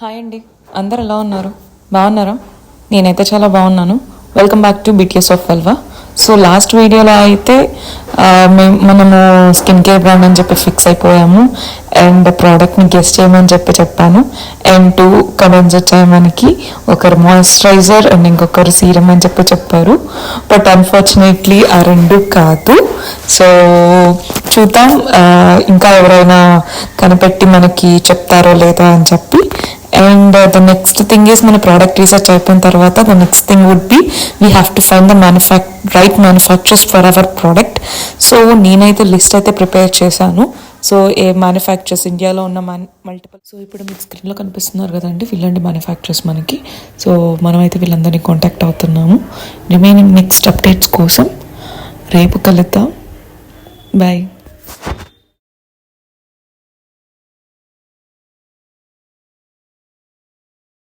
Hi అండి, అందరు ఎలా ఉన్నారు? బాగున్నారా? నేనైతే చాలా బాగున్నాను. Welcome back to BTS of వెల్వా. సో లాస్ట్ వీడియోలో అయితే మనము స్కిన్ కేర్ బ్రాండ్ అని చెప్పి ఫిక్స్ అయిపోయాము. అండ్ ప్రోడక్ట్ని గెస్ట్ చేయమని చెప్పాను. అండ్ 2 కమెంట్స్ వచ్చాయి మనకి. ఒకరు మాయిశ్చరైజర్ అండ్ ఇంకొకరు సీరం అని చెప్పారు. బట్ అన్ఫార్చునేట్లీ ఆ 2 కాదు. సో చూద్దాం ఇంకా ఎవరైనా కనిపెట్టి మనకి చెప్తారో లేదా అని చెప్పి. And the next thing is మన ప్రోడక్ట్ రీసెర్చ్ అయిపోయిన తర్వాత the next thing would be we have to find the right manufacturers for our product. So నేనైతే లిస్ట్ అయితే ప్రిపేర్ చేశాను. సో ఏ మ్యానుఫ్యాక్చరర్స్ ఇండియాలో ఉన్న మల్టిపుల్. సో ఇప్పుడు మీకు స్క్రీన్లో కనిపిస్తున్నారు కదండి, వీళ్ళండి మ్యానుఫ్యాక్చరర్స్ మనకి. సో మనమైతే వీళ్ళందరినీ కాంటాక్ట్ అవుతున్నాము. రిమైనింగ్ నెక్స్ట్ అప్డేట్స్ కోసం రేపు కలుద్దాం. బాయ్.